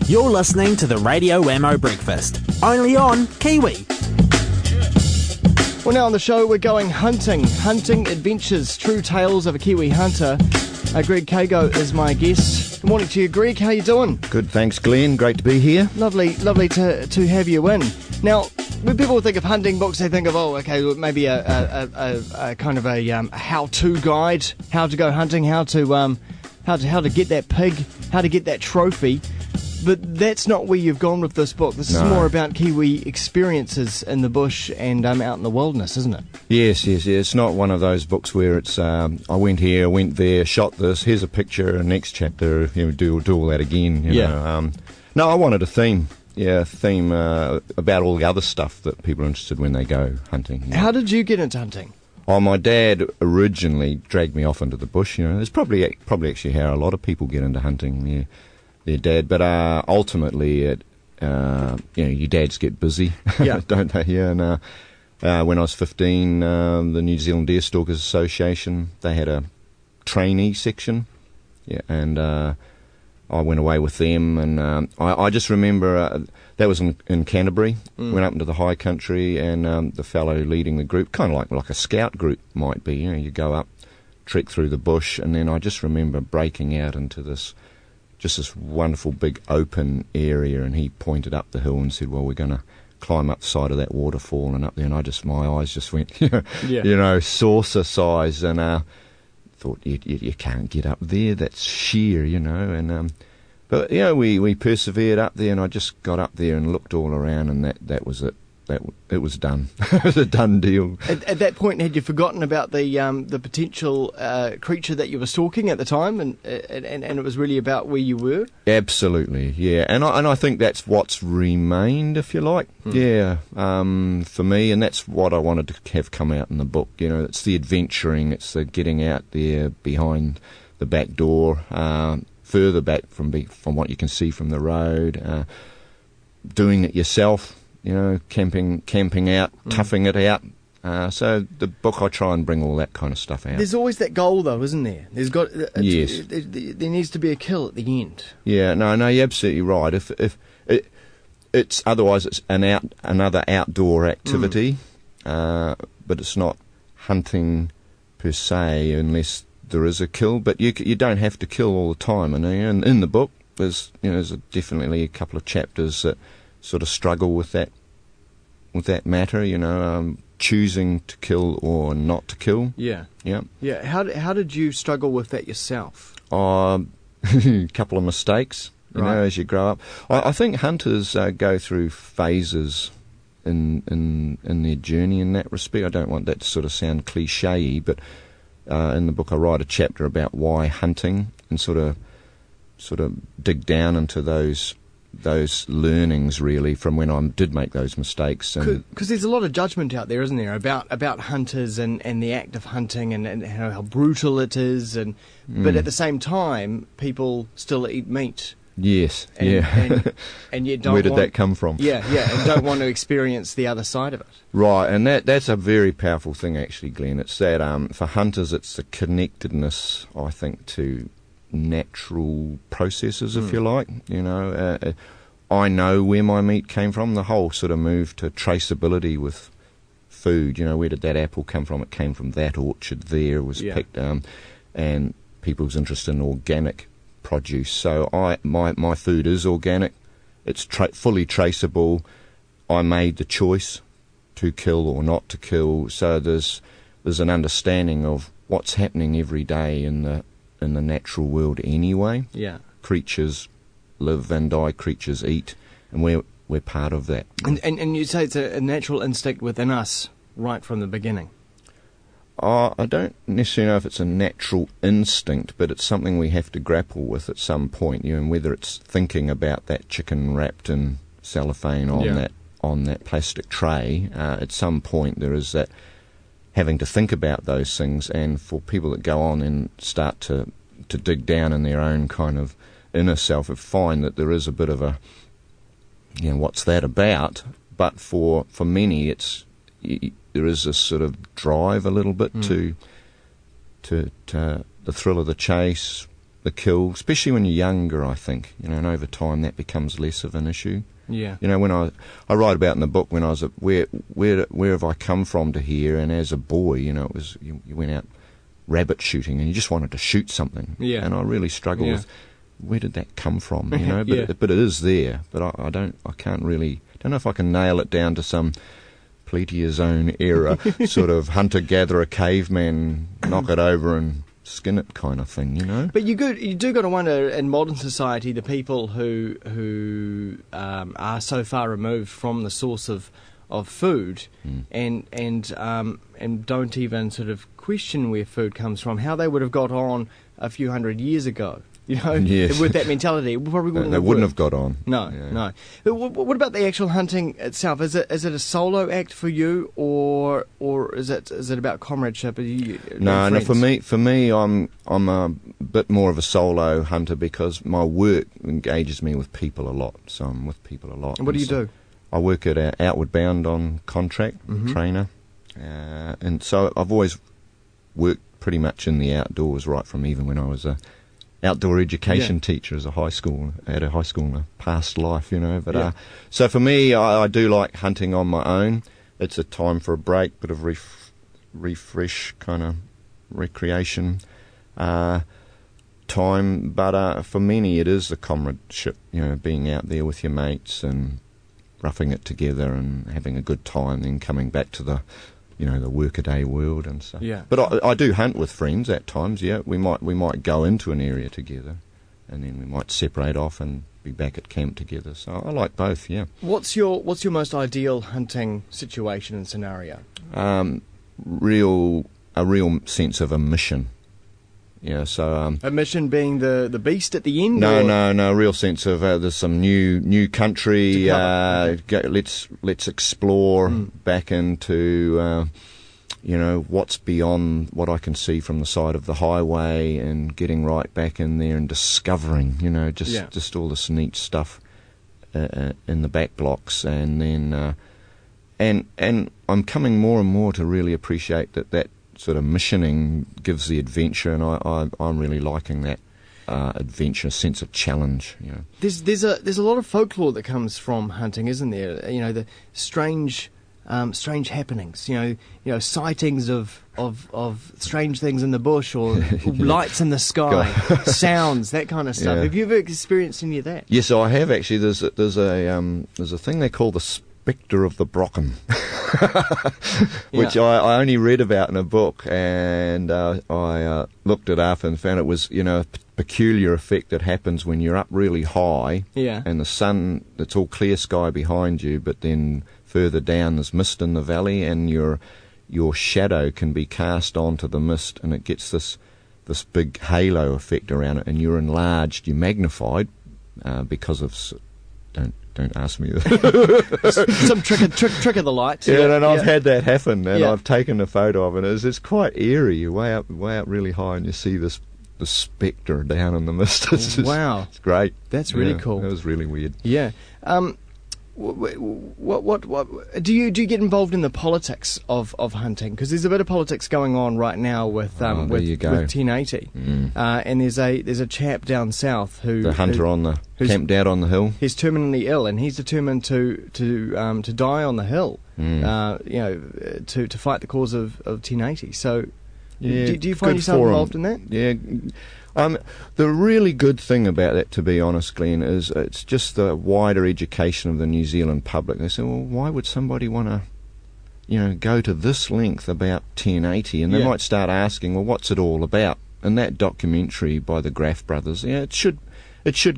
You're listening to the Radio Wammo Breakfast, only on Kiwi. Well, now on the show we're going hunting adventures, true tales of a Kiwi hunter. Greig Caibou is my guest. Good morning to you, Greig. How you doing? Good, thanks, Glenn. Great to be here. Lovely to have you in. Now, when people think of hunting books, they think of maybe a kind of a how-to guide, how to go hunting, how to get that pig, how to get that trophy. But that's not where you've gone with this book. This is more about Kiwi experiences in the bush and out in the wilderness, isn't it? Yes. It's not one of those books where it's I went here, went there, shot this, here's a picture, and next chapter, do all that again. You know. No, I wanted a theme. Yeah, about all the other stuff that people are interested when they go hunting. You know. How did you get into hunting? Oh, my dad originally dragged me off into the bush. You know, it's probably actually how a lot of people get into hunting. Yeah. Their dad, but ultimately, your dads get busy, don't they? Yeah, and when I was 15, the New Zealand Deerstalkers Association, they had a trainee section, and I went away with them, and I just remember that was in Canterbury. Went up into the high country, and the fellow leading the group, kind of like a scout group might be. You know, you go up, trek through the bush, and then I just remember breaking out into this wonderful big open area, and he pointed up the hill and said, well, we're going to climb up the side of that waterfall, and up there, and my eyes just went, saucer size, and thought, you can't get up there, that's sheer, and but we persevered up there, and I just got up there and looked all around, and that was it. It was done. It was a done deal. At that point, had you forgotten about the potential creature that you were stalking at the time, and it was really about where you were? Adabsolutely, yeah. And I think that's what's remained, if you like. Yeah, for me, and that's what I wanted to have come out in the book. You know, it's the adventuring, it's the getting out there behind the back door, further back from what you can see from the road, doing it yourself. You know, camping out, toughing it out. So the book, I try and bring all that kind of stuff out. There's always that goal, though, isn't there? Yes. There needs to be a kill at the end. Yeah, no, you're absolutely right. If it's otherwise, it's another outdoor activity, but it's not hunting per se, unless there is a kill. But you don't have to kill all the time. And in the book, there's definitely a couple of chapters that sort of struggle with that matter, choosing to kill or not to kill. Yeah. Yeah. How did you struggle with that yourself? A couple of mistakes, as you grow up. I think hunters go through phases in their journey in that respect. I don't want that to sort of sound cliche-y, but in the book I write a chapter about why hunting, and sort of dig down into those learnings, really, from when I did make those mistakes. Because there's a lot of judgment out there, isn't there, about hunters and the act of hunting, and how brutal it is, but at the same time, people still eat meat. Yes, and you don't. Where did that come from? Yeah, and don't want to experience the other side of it. Right, and that's a very powerful thing, actually, Glenn. It's that for hunters, it's the connectedness, I think, to natural processes, if you like. I know where my meat came from. The whole sort of move to traceability with food. Where did that apple come from? It came from that orchard there. It was picked, and people's interest in organic produce. So my food is organic. It's fully traceable. I made the choice to kill or not to kill. So there's an understanding of what's happening every day in the natural world anyway. Yeah. Creatures live and die, creatures eat, and we're part of that. And you say it's a natural instinct within us right from the beginning. I don't necessarily know if it's a natural instinct, but it's something we have to grapple with at some point, and whether it's thinking about that chicken wrapped in cellophane on that plastic tray, at some point there is that having to think about those things. And for people that go on and start to dig down in their own kind of inner self, and find that there is a bit of a, what's that about? But for many, there is this sort of drive a little bit to the thrill of the chase, the kill, especially when you're younger, I think, and over time that becomes less of an issue. Yeah. When I write about in the book when I was where have I come from to here, and as a boy, it was you went out rabbit shooting and you just wanted to shoot something. Yeah. And I really struggle with where did that come from, But Yeah. but it is there. But I don't know if I can nail it down to some Plesiozoan era sort of hunter-gatherer caveman knock it over and skin it kind of thing, But you do got to wonder in modern society the people who are so far removed from the source of food and don't even sort of question where food comes from, how they would have got on a few hundred years ago. Yes. With that mentality, it probably wouldn't they have wouldn't worked. have got on. No, no. But what about the actual hunting itself? Is it a solo act for you, or is it about comradeship? No. For me, I'm a bit more of a solo hunter because my work engages me with people a lot. So I'm with people a lot. And what do you do? I work at Outward Bound on contract, trainer, and so I've always worked pretty much in the outdoors right from even when I was a outdoor education teacher at a high school in a past life, But so for me, I do like hunting on my own. It's a time for a break, bit of refresh, kind of recreation time. But for many, it is the comradeship, being out there with your mates and roughing it together and having a good time, then coming back to the the workaday world and stuff. Yeah. But I do hunt with friends at times. Yeah, we might go into an area together, and then we might separate off and be back at camp together. So I like both. Yeah. What's your most ideal hunting situation and scenario? A real sense of a mission. Yeah. So a mission being the beast at the end. No. Real sense of there's some new country. Let's explore back into what's beyond what I can see from the side of the highway, and getting right back in there and discovering just all this neat stuff in the back blocks, and then and I'm coming more and more to really appreciate that sort of missioning gives the adventure, and I'm really liking that adventure sense of challenge. There's a lot of folklore that comes from hunting, isn't there? The strange happenings. Sightings of strange things in the bush, or lights in the sky, sounds, that kind of stuff. Yeah. Have you ever experienced any of that? Yes, I have actually. There's a thing they call the spectre of the Brocken. Which I only read about in a book, and I looked it up and found it was a peculiar effect that happens when you're up really high, and the sun, it's all clear sky behind you, but then further down there's mist in the valley, and your shadow can be cast onto the mist, and it gets this big halo effect around it, and you're enlarged, you're magnified because of don't ask me. Some trick of the light. Yeah, and I've had that happen, and I've taken a photo of it. It's quite eerie. You're way up really high, and you see the spectre down in the mist. Wow, it's great. That's really cool. It was really weird. Yeah. What do you get involved in the politics of hunting? Because there's a bit of politics going on right now with 1080, and there's a chap down south who the hunter who's camped out on the hill. He's terminally ill, and he's determined to die on the hill, to fight the cause of 1080. So, do you find yourself involved in that? Yeah. The really good thing about that, to be honest, Glenn, is it's just the wider education of the New Zealand public. They say, well, why would somebody want to, go to this length about 1080? And they might start asking, well, what's it all about? And that documentary by the Graff brothers, it should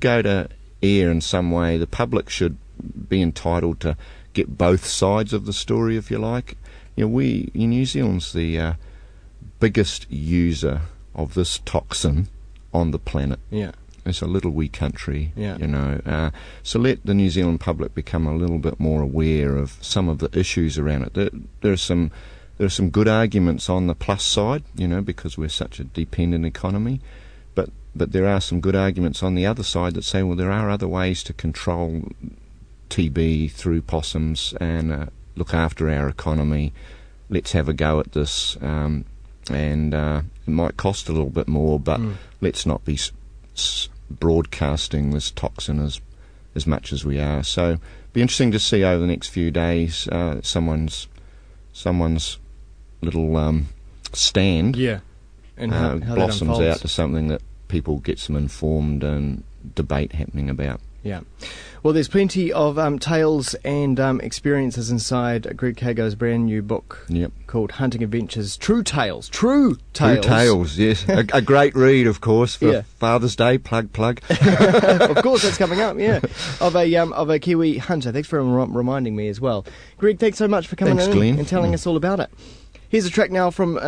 go to air in some way. The public should be entitled to get both sides of the story, if you like. New Zealand's the biggest user of this toxin on the planet. Yeah. It's a little wee country, so let the New Zealand public become a little bit more aware of some of the issues around it. There are some good arguments on the plus side, because we're such a dependent economy, but there are some good arguments on the other side that say, well, there are other ways to control TB through possums and look after our economy. Let's have a go at this, and it might cost a little bit more, but let's not be broadcasting this toxin as much as we are. So be interesting to see over the next few days someone's little stand and how that blossoms unfolds. out to something that people get some informed and debate happening about. Yeah. Well, there's plenty of tales and experiences inside Greig Caibou's brand new book called Hunting Adventures. True Tales. True Tales, yes. a great read, of course, for Father's Day. Plug. Of course, that's coming up, of a Kiwi hunter. Thanks for reminding me as well. Greig, thanks so much for coming in Glenn. and telling us all about it. Here's a track now from